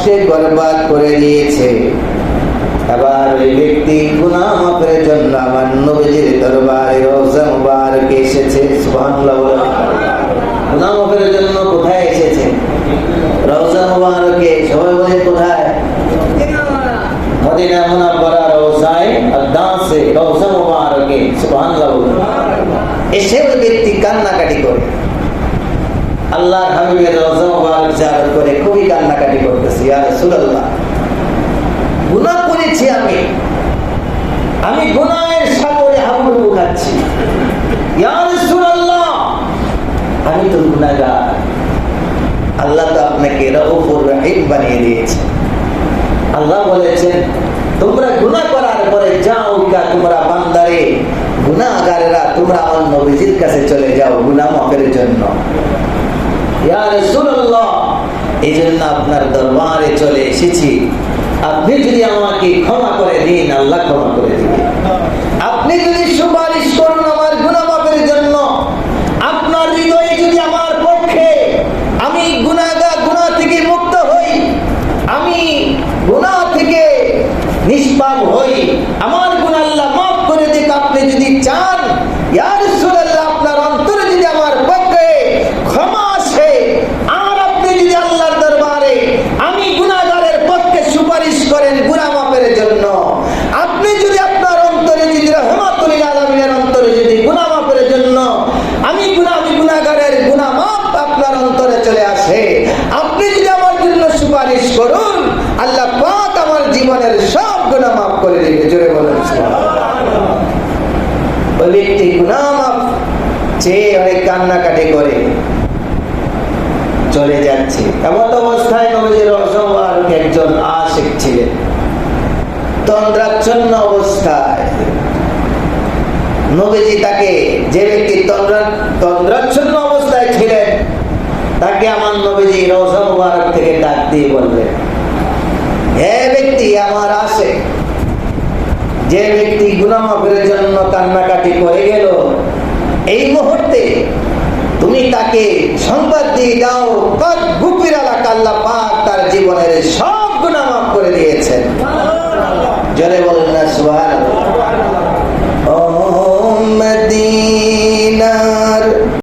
নষ্টে বরবাদ করে দিয়েছে। এবার ওই ব্যক্তি গুনাহ মাফের জন্য আমার নবীজির দরবারে রওজা মুবারকে এসেছে। সুবহানাল্লাহ। গুনাহ মাফের জন্য কোথায় এসেছে? রওজা মুবারকে। সবাই বলে কোথায়? মদিনা মুনাওয়ারা রওজায়ে আকদাসে রওজা মুবারকে। সুবহানাল্লাহ। এসে ওই ব্যক্তি কান্নাকাটি করে, আল্লাহর হাবিবের রওজা মুবারক জিয়ারত করে খুবই কান্নাকাটি করতেছে। ইয়া রাসূলুল্লাহ, গুনাহ করেছি আমি গুনাহের সাগরে হাবুডুবু খাচ্ছি। ইয়া রাসূলুল্লাহ, আমি তো গুনাহগার। আল্লাহ তো আপনাকে রউফুর রহিম বানিয়ে দিয়েছে। আল্লাহ বলেছেন, তোমরা গুনাহ করার পরে যাও কা তোমরা বান্দারে গুনাহগারেরা তোমরা আমার নবীজির কাছে চলে যাও গুনাহ মাফের জন্য। ইয়া রাসূলুল্লাহ, এইজন্য আপনার দরবারে চলে এসেছি। আপনি যদি আমাকে ক্ষমা করে দিন, আল্লাহ ক্ষমা করে দিবেন। আপনি যদি সুপারিশ করুন আমার গুনাহ মাফের জন্য, আপনার হৃদয়ে যদি আমার পক্ষে আমি গুনাহগার, গুনাহ থেকে মুক্ত হই, আমি গুনাহ থেকে নিষ্পাপ হই, আমার গুনাহ আল্লাহ মাফ করে দিক, আপনি যদি চান, ইয়া রাসূলুল্লাহ, আপনার অন্তরে যদি আমার পক্ষে ক্ষমা আসে, আর আপনি যদি আল্লাহর দরবারে আমি গুনাহগারের পক্ষে সুপারিশ করেন গুনাহ মাফের জন্য, আপনি যদি আপনার অন্তরে যদি রহমাতুল আলামিনের অন্তরে যদি গুনাহ মাফের জন্য আমি গুনাহগারের গুনাহ মাফ আপনার অন্তরে চলে আসে, আপনি যদি আমার জন্য সুপারিশ করুন, আল্লাহ পাক আমার জীবনের সব গুনাহ মাফ করে দিবে। জোরে বলেন সুবহানাল্লাহ। ওই ব্যক্তি গুনাহ মাফ চেয়ে অনেক কান্নাকাটি করে চলে যাচ্ছে। এমন অবস্থায় নবীজির রওজা মুবারকে একজন আশিক ছিলেন, তন্দ্রাচ্ছন্ন অবস্থায়। নবীজি তাকে, যে ব্যক্তি তন্দ্রাচ্ছন্ন অবস্থায় ছিলেন, তাকে আমার নবীজি রওজা মুবারক থেকে ডাক দিয়ে বললেন, হে ব্যক্তি আমার আশিক, যে ব্যক্তি গুনাহ মাফের জন্য কান্নাকাটি করে গেল, এই মুহূর্তে তুমি তাকে সংবাদ দিয়ে দাও, কদ গুফিরা লাক, আল্লাহ পাক তার জীবনের সব গুনাহ মাফ করে দিয়েছেন। জোরে বলেন না সুবহানাল্লাহ। ও মদিনা